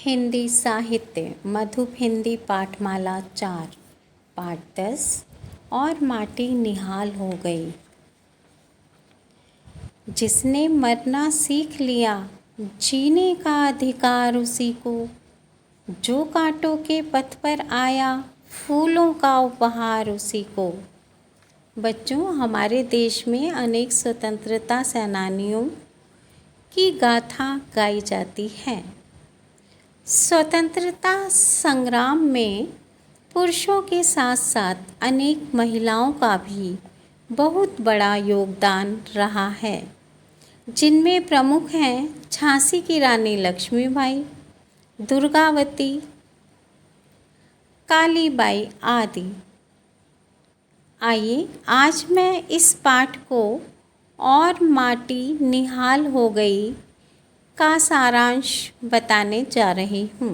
हिंदी साहित्य मधुप हिंदी पाठमाला 4 पाठ 10 और माटी निहाल हो गई। जिसने मरना सीख लिया जीने का अधिकार उसी को, जो कांटों के पथ पर आया फूलों का उपहार उसी को। बच्चों, हमारे देश में अनेक स्वतंत्रता सेनानियों की गाथा गाई जाती है। स्वतंत्रता संग्राम में पुरुषों के साथ साथ अनेक महिलाओं का भी बहुत बड़ा योगदान रहा है, जिनमें प्रमुख हैं झांसी की रानी लक्ष्मीबाई, दुर्गावती, कालीबाई आदि। आइए आज मैं इस पाठ को और माटी निहाल हो गई का सारांश बताने जा रही हूँ।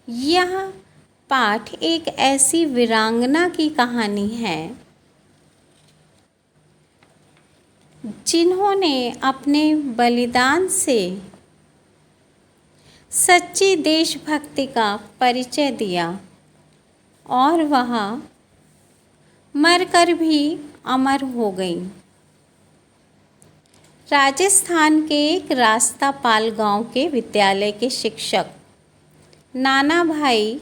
यह पाठ एक ऐसी वीरांगना की कहानी है जिन्होंने अपने बलिदान से सच्ची देशभक्ति का परिचय दिया और वह मरकर भी अमर हो गई। राजस्थान के एक रास्तापाल गांव के विद्यालय के शिक्षक नाना भाई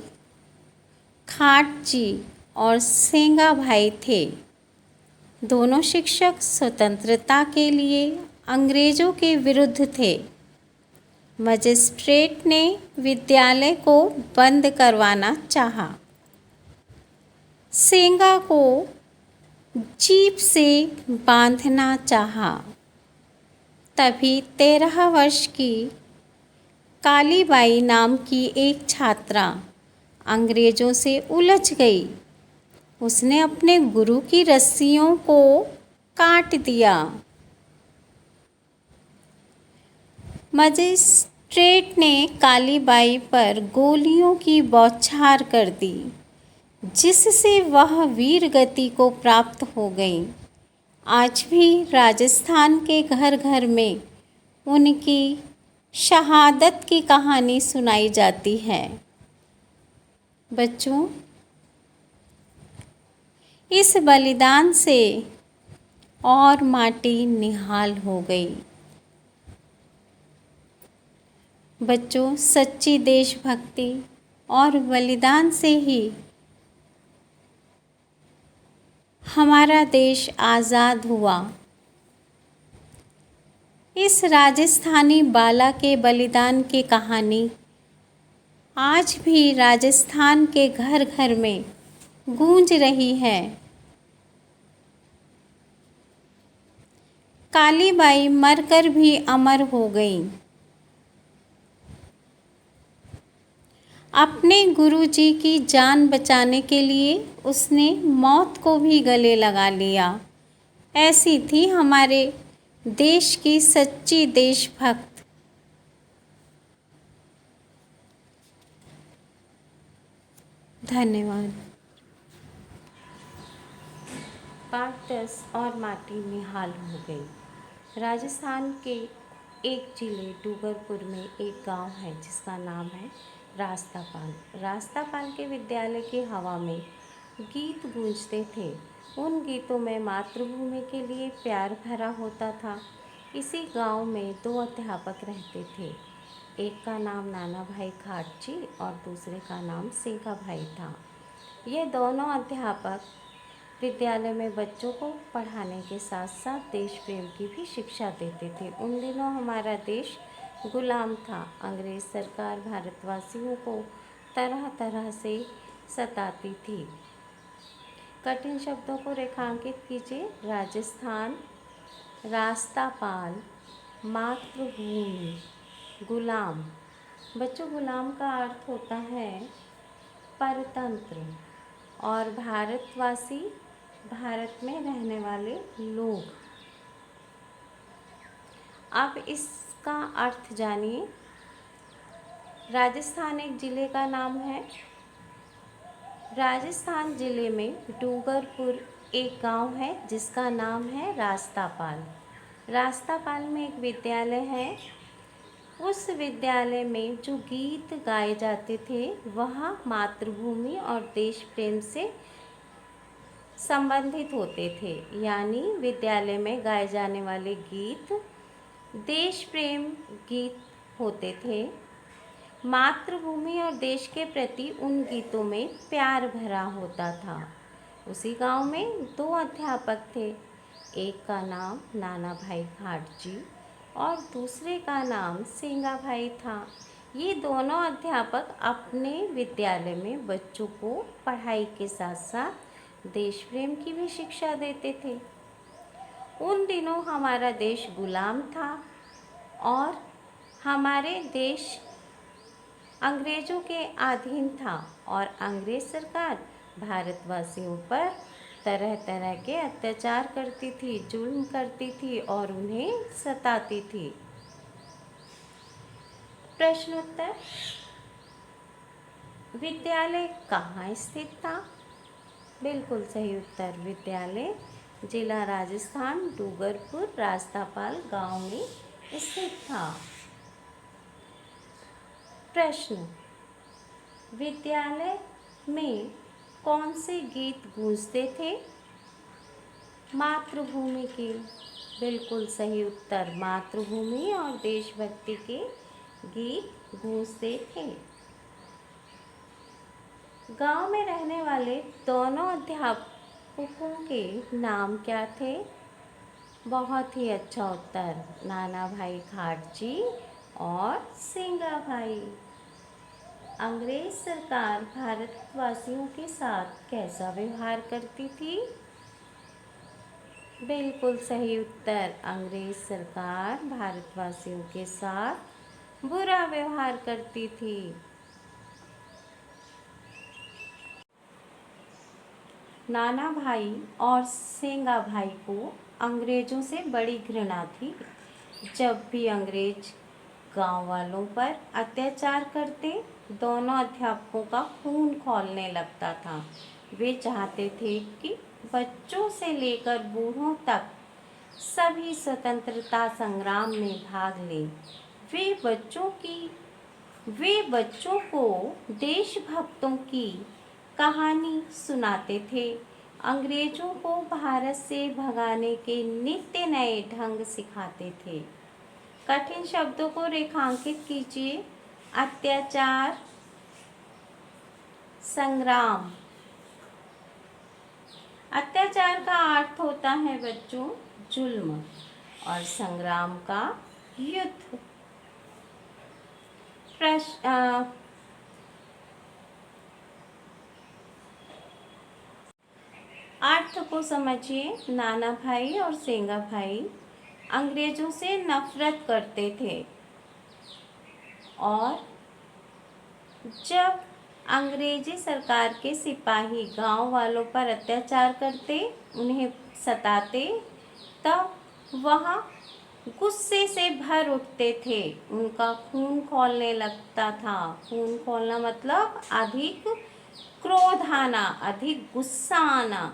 खाट जी और सेंगा भाई थे। दोनों शिक्षक स्वतंत्रता के लिए अंग्रेज़ों के विरुद्ध थे। मजिस्ट्रेट ने विद्यालय को बंद करवाना चाहा। सेंगा को जीप से बांधना चाहा। तभी 13 वर्ष की कालीबाई नाम की एक छात्रा अंग्रेज़ों से उलझ गई। उसने अपने गुरु की रस्सियों को काट दिया। मजिस्ट्रेट ने कालीबाई पर गोलियों की बौछार कर दी, जिससे वह वीर गति को प्राप्त हो गई। आज भी राजस्थान के घर घर में उनकी शहादत की कहानी सुनाई जाती है। बच्चों, इस बलिदान से और माटी निहाल हो गई। बच्चों, सच्ची देशभक्ति और बलिदान से ही हमारा देश आज़ाद हुआ। इस राजस्थानी बाला के बलिदान की कहानी आज भी राजस्थान के घर घर में गूंज रही है। कालीबाई मरकर भी अमर हो गई। अपने गुरुजी की जान बचाने के लिए उसने मौत को भी गले लगा लिया। ऐसी थी हमारे देश की सच्ची देशभक्त। धन्यवाद। पाठ 10 और माटी निहाल हो गई। राजस्थान के एक जिले डूंगरपुर में एक गांव है जिसका नाम है रास्तापाल। रास्तापाल के विद्यालय की हवा में गीत गूंजते थे। उन गीतों में मातृभूमि के लिए प्यार भरा होता था। इसी गांव में 2 अध्यापक रहते थे। एक का नाम नाना भाई खाट जी और दूसरे का नाम सेंगा भाई था। ये दोनों अध्यापक विद्यालय में बच्चों को पढ़ाने के साथ साथ देश प्रेम की भी शिक्षा देते थे। उन दिनों हमारा देश गुलाम था। अंग्रेज़ सरकार भारतवासियों को तरह तरह से सताती थी। कठिन शब्दों को रेखांकित कीजिए। राजस्थान, रास्तापाल, मातृभूमि, गुलाम। बच्चों, गुलाम का अर्थ होता है परतंत्र और भारतवासी भारत में रहने वाले लोग। अब इसका अर्थ जानिए। राजस्थान एक ज़िले का नाम है। राजस्थान ज़िले में डूंगरपुर एक गांव है जिसका नाम है रास्तापाल। रास्तापाल में एक विद्यालय है उस विद्यालय में जो गीत गाए जाते थे वह मातृभूमि और देश प्रेम से संबंधित होते थे। यानी विद्यालय में गाए जाने वाले गीत देश प्रेम गीत होते थे। मातृभूमि और देश के प्रति उन गीतों में प्यार भरा होता था। उसी गांव में 2 अध्यापक थे। एक का नाम नाना भाई खाट जी और दूसरे का नाम सेंगा भाई था। ये दोनों अध्यापक अपने विद्यालय में बच्चों को पढ़ाई के साथ साथ देश प्रेम की भी शिक्षा देते थे। उन दिनों हमारा देश गुलाम था और हमारे देश अंग्रेज़ों के अधीन था और अंग्रेज़ सरकार भारतवासियों पर तरह तरह के अत्याचार करती थी, जुल्म करती थी और उन्हें सताती थी। प्रश्नोत्तर, विद्यालय कहाँ स्थित था? बिल्कुल सही उत्तर, विद्यालय जिला राजस्थान डूंगरपुर रास्तापाल गांव में स्थित था। प्रश्न, विद्यालय में कौन से गीत गूंजते थे? मातृभूमि के। बिल्कुल सही उत्तर, मातृभूमि और देशभक्ति के गीत गूंजते थे। गांव में रहने वाले दोनों अध्यापकों के नाम क्या थे? बहुत ही अच्छा उत्तर, नाना भाई खाट जी और सेंगा भाई। अंग्रेज सरकार भारतवासियों के साथ कैसा व्यवहार करती थी? बिल्कुल सही उत्तर, अंग्रेज सरकार भारतवासियों के साथ बुरा व्यवहार करती थी। नाना भाई और सेंगा भाई को अंग्रेजों से बड़ी घृणा थी। जब भी अंग्रेज गांव वालों पर अत्याचार करते, दोनों अध्यापकों का खून खौलने लगता था। वे चाहते थे कि बच्चों से लेकर बूढ़ों तक सभी स्वतंत्रता संग्राम में भाग लें। वे बच्चों को देशभक्तों की कहानी सुनाते थे। अंग्रेजों को भारत से भगाने के नित्य नए ढंग सिखाते थे। कठिन शब्दों को रेखांकित कीजिए। अत्याचार, संग्राम। अत्याचार का अर्थ होता है बच्चों जुल्म और संग्राम का युद्ध। अर्थ को समझिए। नाना भाई और सेंगा भाई अंग्रेजों से नफरत करते थे और जब अंग्रेजी सरकार के सिपाही गांव वालों पर अत्याचार करते, उन्हें सताते, तब वह गुस्से से भर उठते थे। उनका खून खौलने लगता था। खून खौलना मतलब अधिक क्रोध आना, अधिक गुस्सा आना।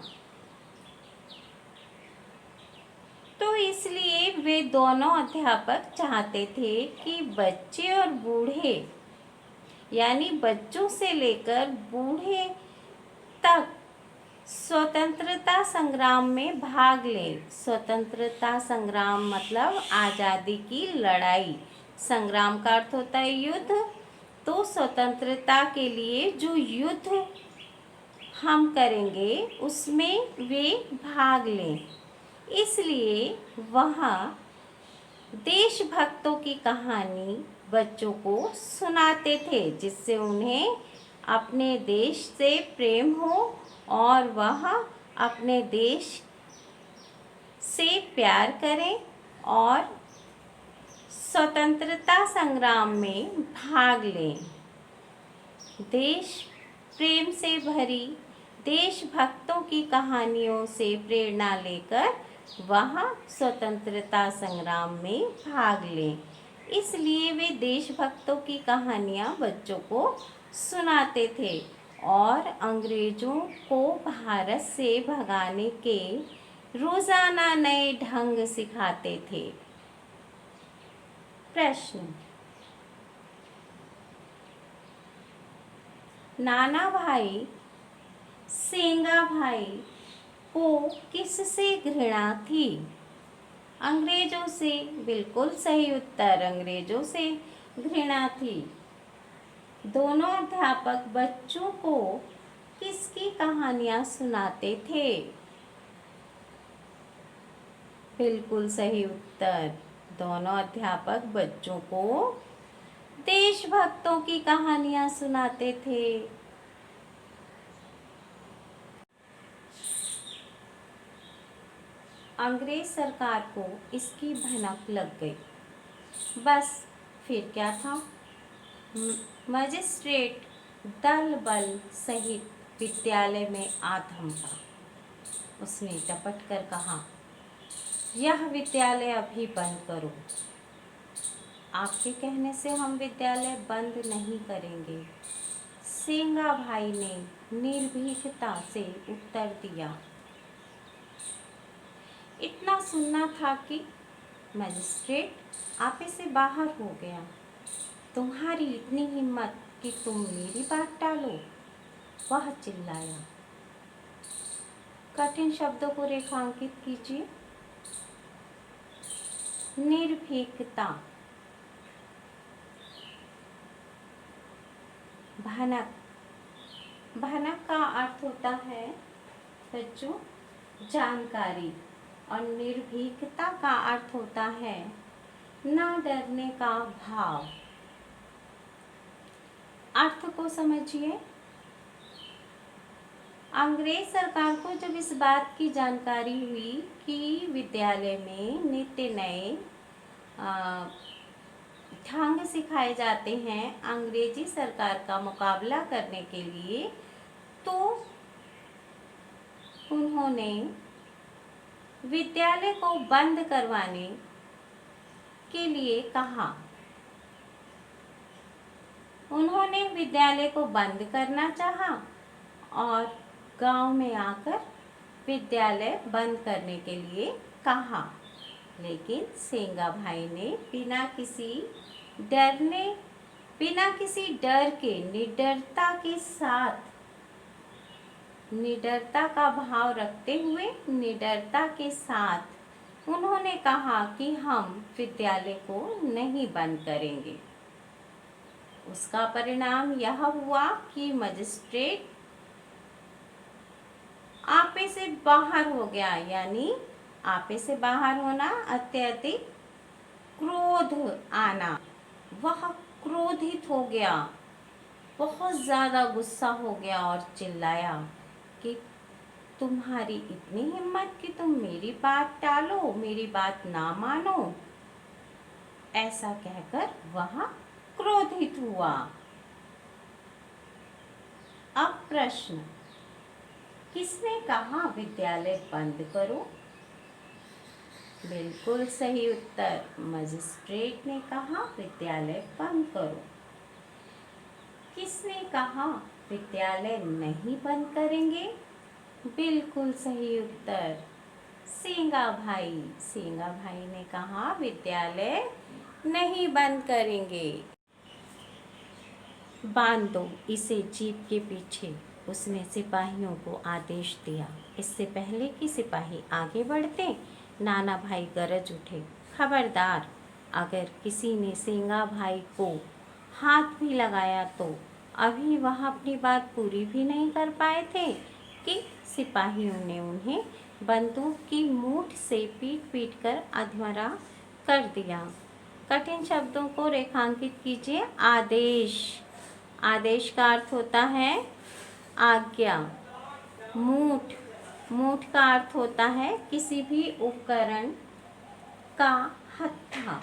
तो इसलिए वे दोनों अध्यापक चाहते थे कि बच्चे और बूढ़े, यानी बच्चों से लेकर बूढ़े तक स्वतंत्रता संग्राम में भाग लें। स्वतंत्रता संग्राम मतलब आज़ादी की लड़ाई। संग्राम का अर्थ होता है युद्ध। तो स्वतंत्रता के लिए जो युद्ध हम करेंगे उसमें वे भाग लें। इसलिए वह देशभक्तों की कहानी बच्चों को सुनाते थे, जिससे उन्हें अपने देश से प्रेम हो और वह अपने देश से प्यार करें और स्वतंत्रता संग्राम में भाग लें। देश प्रेम से भरी देशभक्तों की कहानियों से प्रेरणा लेकर वह स्वतंत्रता संग्राम में भाग लें। इसलिए वे देशभक्तों की कहानियाँ बच्चों को सुनाते थे और अंग्रेजों को भारत से भगाने के रोज़ाना नए ढंग सिखाते थे। प्रश्न, नाना भाई सेंगा भाई को किससे घृणा थी? अंग्रेजों से। बिल्कुल सही उत्तर, अंग्रेजों से घृणा थी। दोनों अध्यापक बच्चों को किसकी कहानियां सुनाते थे? बिल्कुल सही उत्तर, दोनों अध्यापक बच्चों को देशभक्तों की कहानियां सुनाते थे। अंग्रेज सरकार को इसकी भनक लग गई। बस फिर क्या था? मजिस्ट्रेट दल बल सहित विद्यालय में आ धमका। उसने टपट कर कहा, यह विद्यालय अभी बंद करो। आपके कहने से हम विद्यालय बंद नहीं करेंगे, सेंगा भाई ने निर्भीकता से उत्तर दिया। इतना सुनना था कि मजिस्ट्रेट आपे से बाहर हो गया। तुम्हारी इतनी हिम्मत कि तुम मेरी बात टालो, वह चिल्लाया। कठिन शब्दों को रेखांकित कीजिए। निर्भीकता, भनक। भनक का अर्थ होता है बच्चों जानकारी, और निर्भीकता का अर्थ होता है ना डरने का भाव। अर्थ को समझिए। अंग्रेज सरकार को जब इस बात की जानकारी हुई कि विद्यालय में नित्य नए ढंग सिखाए जाते हैं अंग्रेजी सरकार का मुकाबला करने के लिए, तो उन्होंने विद्यालय को बंद करवाने के लिए कहा। उन्होंने विद्यालय को बंद करना चाहा और गांव में आकर विद्यालय बंद करने के लिए कहा। लेकिन सेंगा भाई ने बिना किसी डर के निडरता का भाव रखते हुए निडरता के साथ उन्होंने कहा कि हम विद्यालय को नहीं बंद करेंगे। उसका परिणाम यह हुआ कि मजिस्ट्रेट आपे से बाहर हो गया। यानी आपे से बाहर होना, अत्यधिक क्रोध आना। वह क्रोधित हो गया, बहुत ज़्यादा गुस्सा हो गया और चिल्लाया कि तुम्हारी इतनी हिम्मत कि तुम मेरी बात टालो, मेरी बात ना मानो। ऐसा कहकर वह क्रोधित हुआ। अब प्रश्न, किसने कहा विद्यालय बंद करो? बिल्कुल सही उत्तर, मजिस्ट्रेट ने कहा विद्यालय बंद करो। किसने कहा विद्यालय नहीं बंद करेंगे? बिल्कुल सही उत्तर, सेंगा भाई। सेंगा भाई ने कहा विद्यालय नहीं बंद करेंगे। बांध दो इसे जीप के पीछे, उसने सिपाहियों को आदेश दिया। इससे पहले कि सिपाही आगे बढ़ते, नाना भाई गरज उठे, खबरदार, अगर किसी ने सेंगा भाई को हाथ भी लगाया तो। अभी वह अपनी बात पूरी भी नहीं कर पाए थे कि सिपाहियों ने उन्हें बंदूक की मूठ से पीट कर अधमरा कर दिया। कठिन शब्दों को रेखांकित कीजिए। आदेश, आदेश का अर्थ होता है आज्ञा। मूठ, मूठ का अर्थ होता है किसी भी उपकरण का हत्था।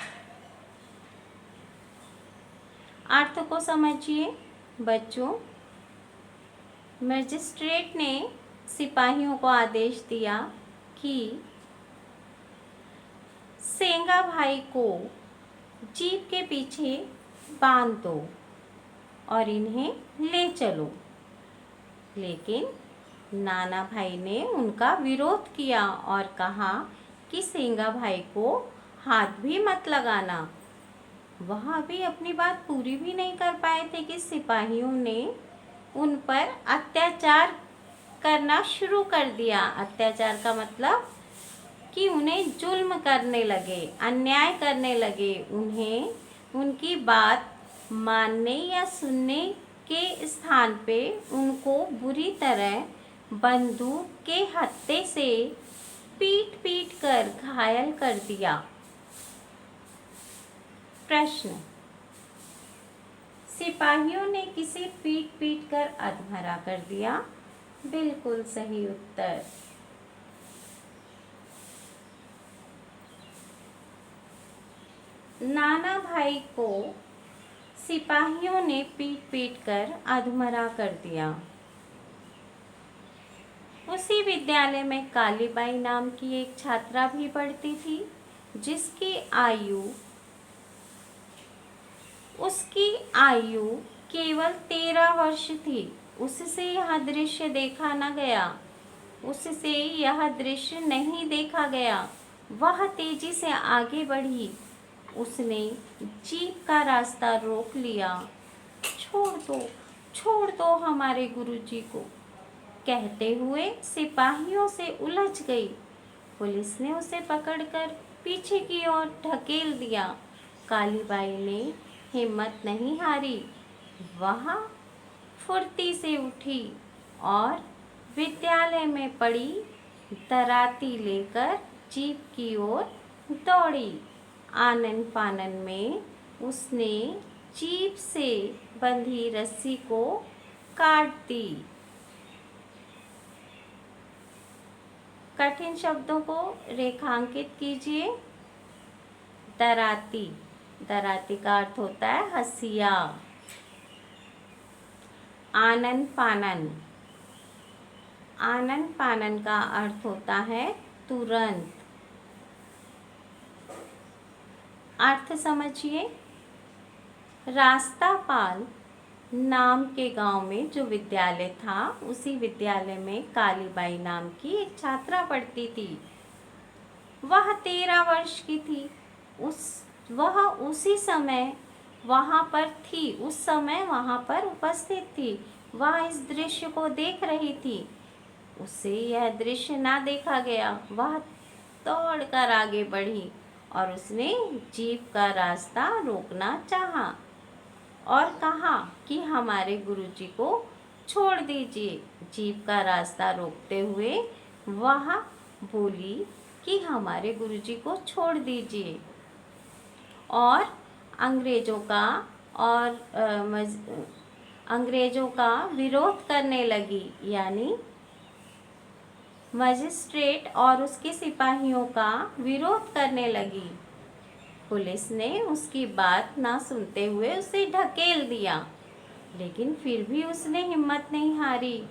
अर्थ को समझिए बच्चों। मजिस्ट्रेट ने सिपाहियों को आदेश दिया कि सेंगा भाई को जीप के पीछे बांध दो और इन्हें ले चलो। लेकिन नाना भाई ने उनका विरोध किया और कहा कि सेंगा भाई को हाथ भी मत लगाना। वह अभी अपनी बात पूरी भी नहीं कर पाए थे कि सिपाहियों ने उन पर अत्याचार करना शुरू कर दिया। अत्याचार का मतलब कि उन्हें जुल्म करने लगे, अन्याय करने लगे, उन्हें उनकी बात मानने या सुनने के स्थान पे उनको बुरी तरह बंदूक के हत्थे से पीट पीट कर घायल कर दिया। प्रश्न, सिपाहियों ने किसे पीट पीट कर अधमरा कर दिया? बिल्कुल सही उत्तर। नाना भाई को सिपाहियों ने पीट पीट कर अधमरा कर दिया। उसी विद्यालय में कालीबाई नाम की एक छात्रा भी पढ़ती थी, उसकी आयु केवल 13 वर्ष थी। उससे यह दृश्य देखा न गया, उससे यह दृश्य नहीं देखा गया। वह तेजी से आगे बढ़ी, उसने जीप का रास्ता रोक लिया। छोड़ दो हमारे गुरुजी को, कहते हुए सिपाहियों से उलझ गई। पुलिस ने उसे पकड़कर पीछे की ओर ढकेल दिया। कालीबाई ने हिम्मत नहीं हारी, वह फुर्ती से उठी और विद्यालय में पड़ी दराती लेकर जीप की ओर दौड़ी। आनन फानन में उसने जीप से बंधी रस्सी को काट दी। कठिन शब्दों को रेखांकित कीजिए। दराती, दराती का अर्थ होता है हंसिया। आनन फानन, आनन फानन का अर्थ होता है तुरंत। अर्थ समझिए। रास्तापाल नाम के गांव में जो विद्यालय था, उसी विद्यालय में कालीबाई नाम की एक छात्रा पढ़ती थी। वह 13 वर्ष की थी। वह उसी समय वहाँ पर थी, उस समय वहाँ पर उपस्थित थी। वह इस दृश्य को देख रही थी। उससे यह दृश्य ना देखा गया। वह दौड़कर आगे बढ़ी और उसने जीप का रास्ता रोकना चाहा और कहा कि हमारे गुरुजी को छोड़ दीजिए। जीप का रास्ता रोकते हुए वह बोली कि हमारे गुरुजी को छोड़ दीजिए और अंग्रेजों का विरोध करने लगी, यानी मजिस्ट्रेट और उसके सिपाहियों का विरोध करने लगी। पुलिस ने उसकी बात ना सुनते हुए उसे ढकेल दिया, लेकिन फिर भी उसने हिम्मत नहीं हारी।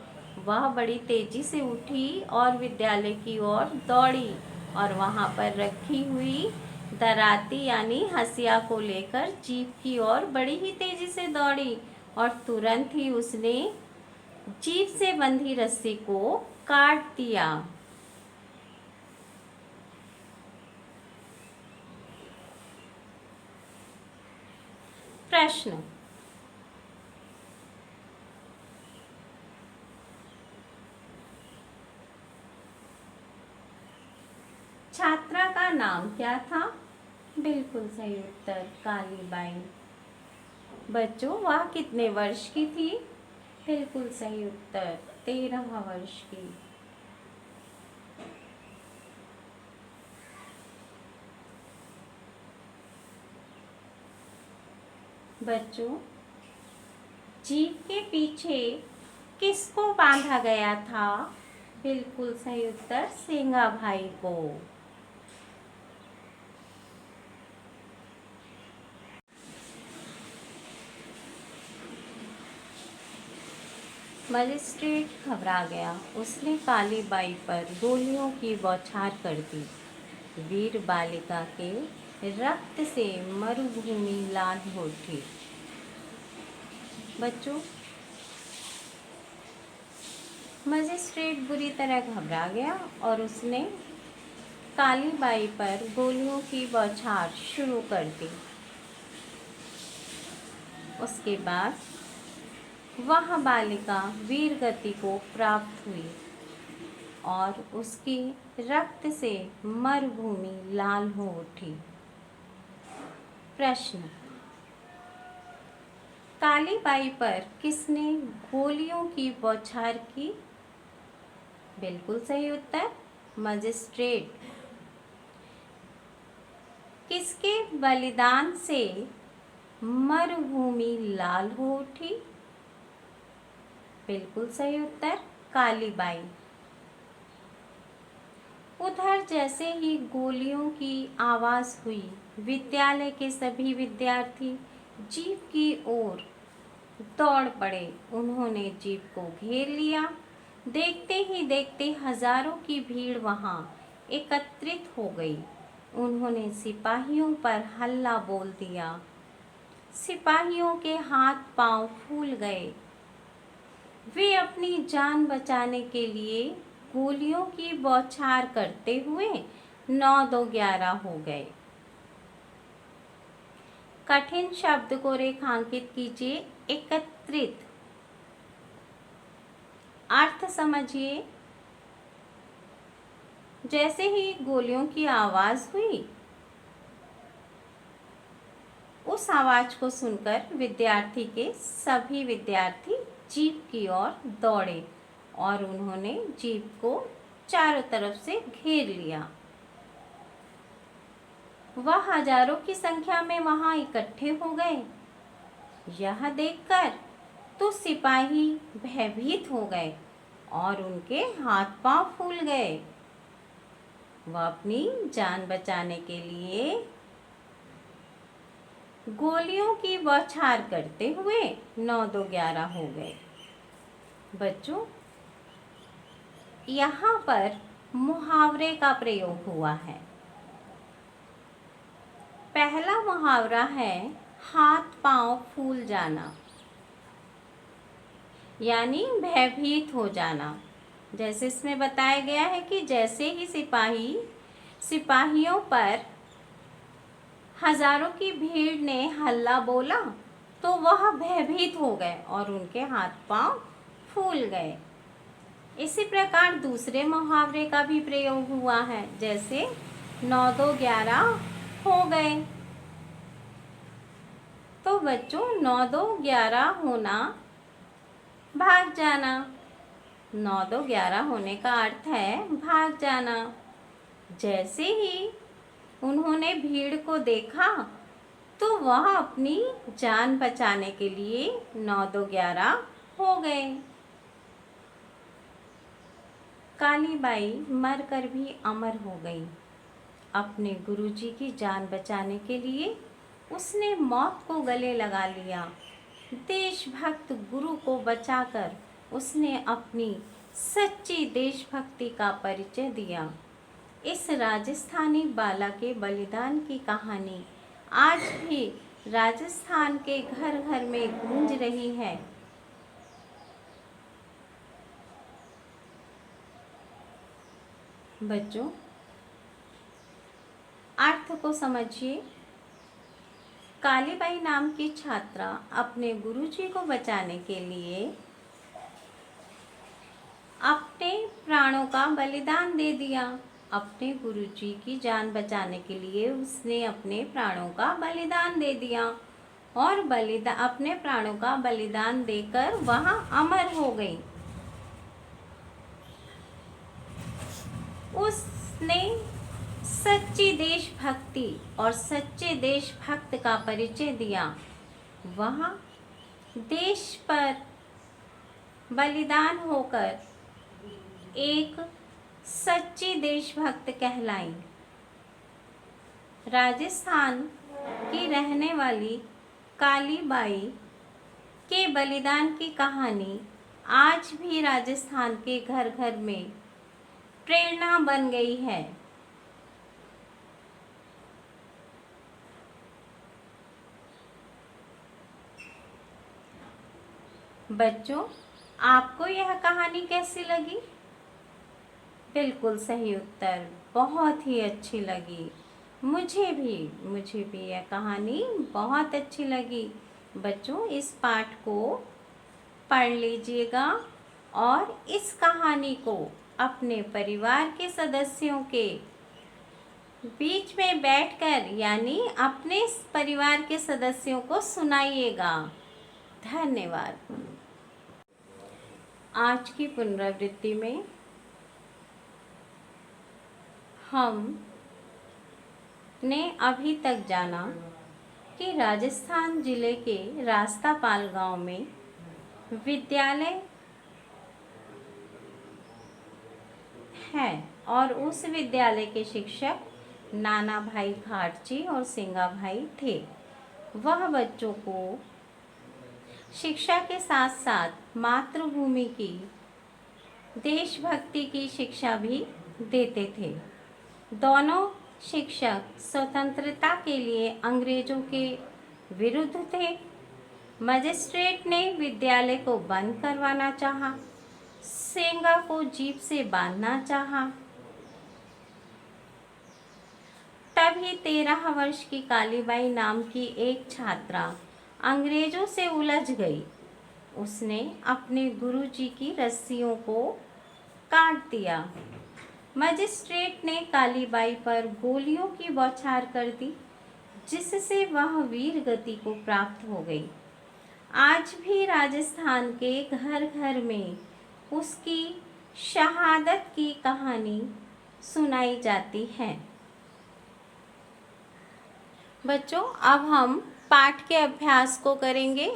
वह बड़ी तेजी से उठी और विद्यालय की ओर दौड़ी और वहाँ पर रखी हुई दराती यानी हंसिया को लेकर जीप की ओर बड़ी ही तेजी से दौड़ी और तुरंत ही उसने जीप से बंधी रस्सी को काट दिया। प्रश्न, छात्रा का नाम क्या था? बिल्कुल सही उत्तर, कालीबाई। बच्चों, वह कितने वर्ष की थी? बिल्कुल सही उत्तर, 13 वर्ष की। बच्चों, जीप के पीछे किसको बांधा गया था? बिल्कुल सही उत्तर, सेंगा भाई को। मजिस्ट्रेट घबरा गया। उसने कालीबाई पर गोलियों की बौछार कर दी। वीर बालिका के रक्त से मरुभूमि लाल हो उठी। बच्चों, मजिस्ट्रेट बुरी तरह घबरा गया और उसने कालीबाई पर गोलियों की बौछार शुरू कर दी। उसके बाद वह बालिका वीर गति को प्राप्त हुई और उसकी रक्त से मरुभूमि लाल हो उठी। प्रश्न, काली बाई पर किसने गोलियों की बौछार की? बिल्कुल सही उत्तर, मजिस्ट्रेट। किसके बलिदान से मरुभूमि लाल हो उठी? बिल्कुल सही उत्तर, काली बाई। उधर जैसे ही गोलियों की आवाज हुई, विद्यालय के सभी विद्यार्थी जीप की ओर दौड़ पड़े। उन्होंने जीप को घेर लिया। देखते ही देखते हजारों की भीड़ वहां एकत्रित हो गई। उन्होंने सिपाहियों पर हल्ला बोल दिया। सिपाहियों के हाथ पांव फूल गए। वे अपनी जान बचाने के लिए गोलियों की बौछार करते हुए 9-2-11 हो गए। कठिन शब्द को रेखांकित कीजिए। एकत्रित अर्थ समझिए। जैसे ही गोलियों की आवाज हुई, उस आवाज को सुनकर सभी विद्यार्थी जीप की ओर दौड़े और उन्होंने जीप को चारों तरफ से घेर लिया। वह हजारों की संख्या में वहां इकट्ठे हो गए। यह देखकर तो सिपाही भयभीत हो गए और उनके हाथ पांव फूल गए। वह अपनी जान बचाने के लिए गोलियों की बौछार करते हुए 9-2-11 हो गए। बच्चों, यहाँ पर मुहावरे का प्रयोग हुआ है। पहला मुहावरा है हाथ पांव फूल जाना, यानी भयभीत हो जाना। जैसे इसमें बताया गया है कि जैसे ही सिपाहियों पर हजारों की भीड़ ने हल्ला बोला तो वह भयभीत हो गए और उनके हाथ पांव फूल गए। इसी प्रकार दूसरे मुहावरे का भी प्रयोग हुआ है, जैसे 9-2-11 हो गए। तो बच्चों, 9-2-11 होना, भाग जाना। 9-2-11 होने का अर्थ है भाग जाना। जैसे ही उन्होंने भीड़ को देखा तो वह अपनी जान बचाने के लिए 9-2-11 हो गए। काली बाई मरकर भी अमर हो गई। अपने गुरुजी की जान बचाने के लिए उसने मौत को गले लगा लिया। देशभक्त गुरु को बचाकर उसने अपनी सच्ची देशभक्ति का परिचय दिया। इस राजस्थानी बाला के बलिदान की कहानी आज भी राजस्थान के घर घर में गूंज रही है। बच्चों, अर्थ को समझिए। कालीबाई नाम की छात्रा अपने गुरुजी को बचाने के लिए अपने प्राणों का बलिदान दे दिया। अपने गुरुजी की जान बचाने के लिए उसने अपने प्राणों का बलिदान दे दिया और अपने प्राणों का बलिदान देकर वह अमर हो गई। उसने सच्ची देशभक्ति और सच्चे देशभक्त का परिचय दिया। वह देश पर बलिदान होकर एक सच्ची देशभक्त कहलाई। राजस्थान की रहने वाली काली बाई के बलिदान की कहानी आज भी राजस्थान के घर घर में प्रेरणा बन गई है। बच्चों, आपको यह कहानी कैसी लगी? बिल्कुल सही उत्तर, बहुत ही अच्छी लगी। मुझे भी यह कहानी बहुत अच्छी लगी। बच्चों, इस पाठ को पढ़ लीजिएगा और इस कहानी को अपने परिवार के सदस्यों के बीच में बैठकर यानी अपने परिवार के सदस्यों को सुनाइएगा। धन्यवाद। आज की पुनरावृत्ति में हमने अभी तक जाना कि राजस्थान जिले के रास्तापाल गांव में विद्यालय है और उस विद्यालय के शिक्षक नाना भाई खाटजी और सिंगा भाई थे। वह बच्चों को शिक्षा के साथ साथ मातृभूमि की देशभक्ति की शिक्षा भी देते थे। दोनों शिक्षक स्वतंत्रता के लिए अंग्रेजों के विरुद्ध थे। मजिस्ट्रेट ने विद्यालय को बंद करवाना चाहा, सेंगा को जीप से बांधना चाहा। तभी 13 वर्ष की कालीबाई नाम की एक छात्रा अंग्रेजों से उलझ गई। उसने अपने गुरुजी की रस्सियों को काट दिया। मजिस्ट्रेट ने कालीबाई पर गोलियों की बौछार कर दी, जिससे वह वीर गति को प्राप्त हो गई। आज भी राजस्थान के घर घर में उसकी शहादत की कहानी सुनाई जाती है। बच्चों, अब हम पाठ के अभ्यास को करेंगे।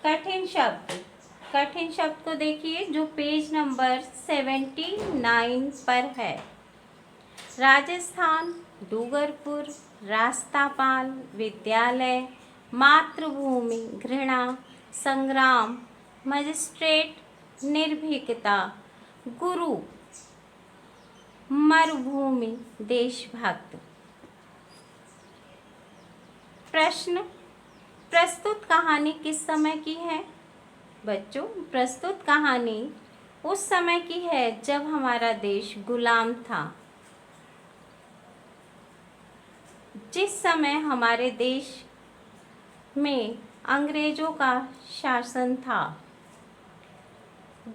कठिन शब्द को देखिए जो पेज नंबर 79 पर है। राजस्थान, डूंगरपुर, रास्तापाल, विद्यालय, मातृभूमि, घृणा, संग्राम, मजिस्ट्रेट, निर्भीकता, गुरु, मरुभूमि, देशभक्त। प्रश्न, प्रस्तुत कहानी किस समय की है? बच्चों, प्रस्तुत कहानी उस समय की है जब हमारा देश गुलाम था। जिस समय हमारे देश में अंग्रेजों का शासन था।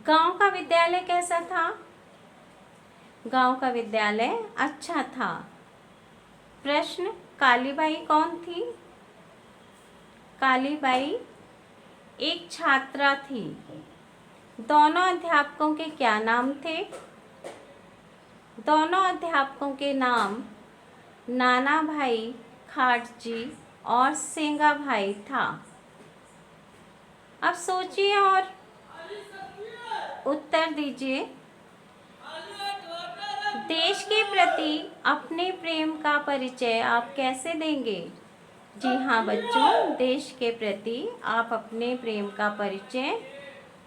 गांव का विद्यालय कैसा था? गांव का विद्यालय अच्छा था। प्रश्न, कालीबाई कौन थी? कालीबाई एक छात्रा थी। दोनों अध्यापकों के क्या नाम थे? दोनों अध्यापकों के नाम नाना भाई खाटजी और सेंगा भाई था। अब सोचिए और उत्तर दीजिए। देश के प्रति अपने प्रेम का परिचय आप कैसे देंगे? जी हाँ बच्चों, देश के प्रति आप अपने प्रेम का परिचय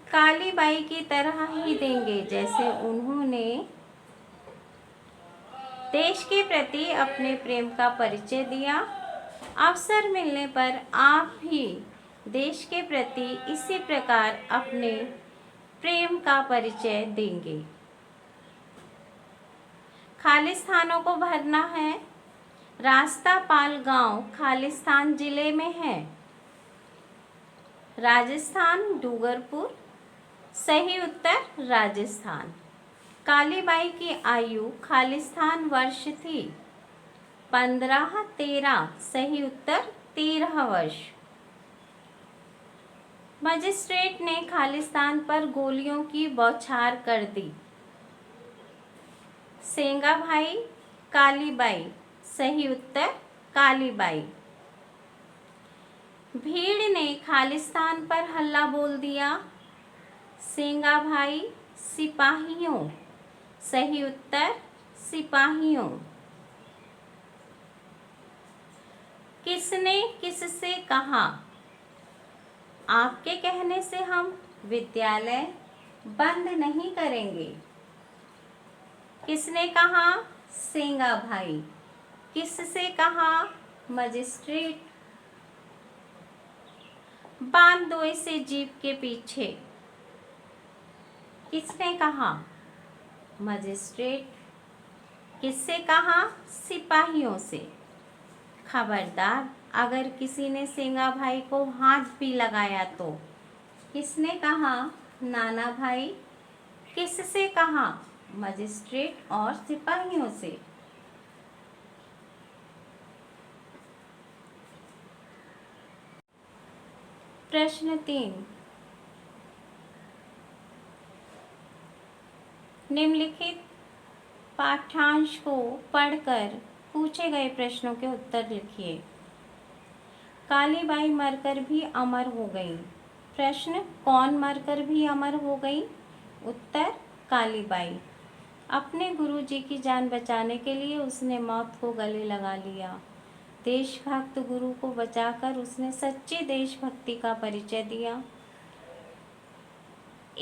कालीबाई की तरह ही देंगे, जैसे उन्होंने देश के प्रति अपने प्रेम का परिचय दिया। अवसर मिलने पर आप भी देश के प्रति इसी प्रकार अपने प्रेम का परिचय देंगे। खालिस्तानों को भरना है। रास्तापाल गांव खालिस्तान जिले में है। राजस्थान, डूंगरपुर। सही उत्तर राजस्थान। कालीबाई की आयु खालिस्तान वर्ष थी 15-13। सही उत्तर 13 वर्ष। मजिस्ट्रेट ने खालिस्तान पर गोलियों की बौछार कर दी। सेंगा भाई, कालीबाई। सही उत्तर कालीबाई। भीड़ ने खालिस्तान पर हल्ला बोल दिया। सेंगा भाई, सिपाहियों। सही उत्तर सिपाहियों। किसने किससे कहा? आपके कहने से हम विद्यालय बंद नहीं करेंगे। किसने कहा? सेंगा भाई। किससे कहा? मजिस्ट्रेट। बांध दो इसे जीप के पीछे। किसने कहा? मजिस्ट्रेट। किससे कहा? सिपाहियों से। खबरदार, अगर किसी ने सेंगा भाई को हाथ भी लगाया तो? किसने कहा? नाना भाई। किससे कहा? मजिस्ट्रेट और सिपाहियों से। प्रश्न 3, निम्नलिखित पाठ्यांश को पढ़कर पूछे गए प्रश्नों के उत्तर लिखिए। काली बाई मरकर भी अमर हो गई। प्रश्न, कौन मरकर भी अमर हो गई? उत्तर, काली बाई। अपने गुरुजी की जान बचाने के लिए उसने मौत को गले लगा लिया। देशभक्त गुरु को बचाकर उसने सच्ची देशभक्ति का परिचय दिया।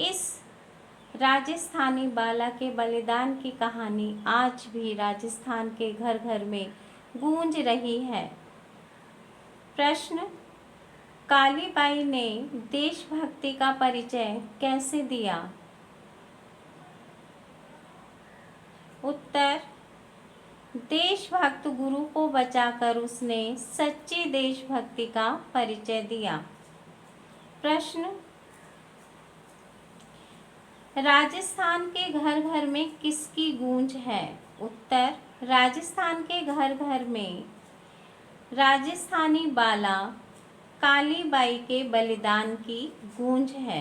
इस राजस्थानी बाला के बलिदान की कहानी आज भी राजस्थान के घर घर में गूंज रही है। प्रश्न, काली बाई ने देशभक्ति का परिचय कैसे दिया? उत्तर, देशभक्त गुरु को बचाकर उसने सच्ची देशभक्ति का परिचय दिया। प्रश्न, राजस्थान के घर घर में किसकी गूंज है? उत्तर, राजस्थान के घर घर में राजस्थानी बाला काली बाई के बलिदान की गूंज है।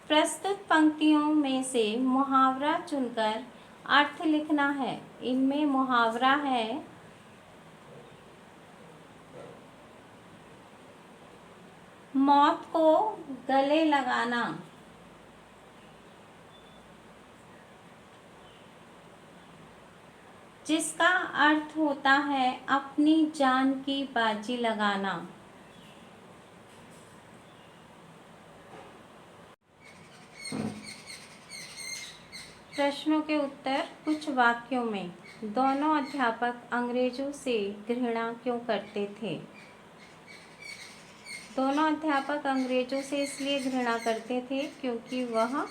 प्रस्तुत पंक्तियों में से मुहावरा चुनकर अर्थ लिखना है। इनमें मुहावरा है मौत को गले लगाना, जिसका अर्थ होता है अपनी जान की बाजी लगाना। प्रश्नों के उत्तर कुछ वाक्यों में। दोनों अध्यापक अंग्रेजों से घृणा क्यों करते थे? दोनों अध्यापक अंग्रेजों से इसलिए घृणा करते थे क्योंकि वह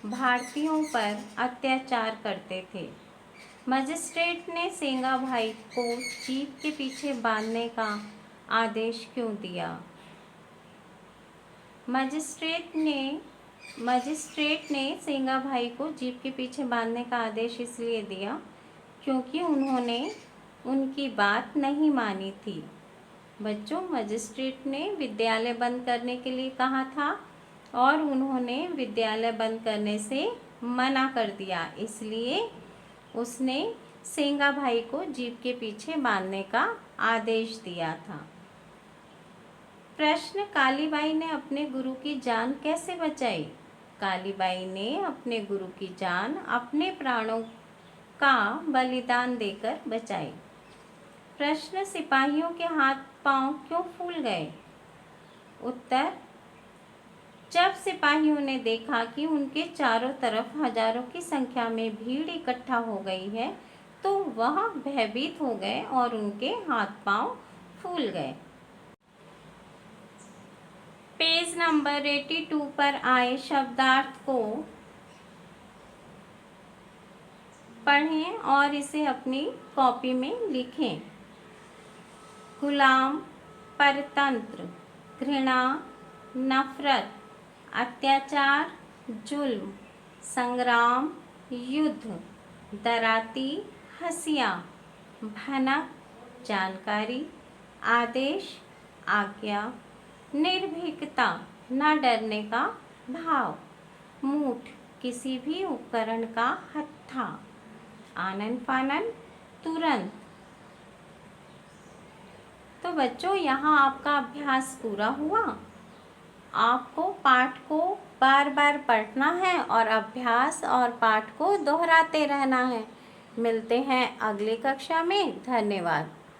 भारतीयों पर अत्याचार करते थे। मजिस्ट्रेट ने सेंगा भाई को जीप के पीछे बांधने का आदेश क्यों दिया? मजिस्ट्रेट ने सेंगा भाई को जीप के पीछे बांधने का आदेश इसलिए दिया क्योंकि उन्होंने उनकी बात नहीं मानी थी। बच्चों, मजिस्ट्रेट ने विद्यालय बंद करने के लिए कहा था और उन्होंने विद्यालय बंद करने से मना कर दिया, इसलिए उसने सेंगा भाई को जीप के पीछे बांधने का आदेश दिया था। प्रश्न, काली बाई ने अपने गुरु की जान कैसे बचाई? काली बाई ने अपने गुरु की जान अपने प्राणों का बलिदान देकर बचाई। प्रश्न, सिपाहियों के हाथ पांव क्यों फूल गए? उत्तर, जब सिपाहियों ने देखा कि उनके चारों तरफ हजारों की संख्या में भीड़ इकट्ठा हो गई है तो वह भयभीत हो गए और उनके हाथ पांव फूल गए। पेज नंबर 82 पर आए शब्दार्थ को पढ़ें और इसे अपनी कॉपी में लिखें। गुलाम, परतंत्र, घृणा, नफरत, अत्याचार, जुल्म, संग्राम, युद्ध, दराती, हंसिया, भनक, जानकारी, आदेश, आज्ञा, निर्भीकता, न डरने का भाव, मूठ, किसी भी उपकरण का हत्था, आनन फानन, तुरंत। तो बच्चों, यहाँ आपका अभ्यास पूरा हुआ। आपको पाठ को बार बार पढ़ना है और अभ्यास और पाठ को दोहराते रहना है। मिलते हैं अगली कक्षा में। धन्यवाद।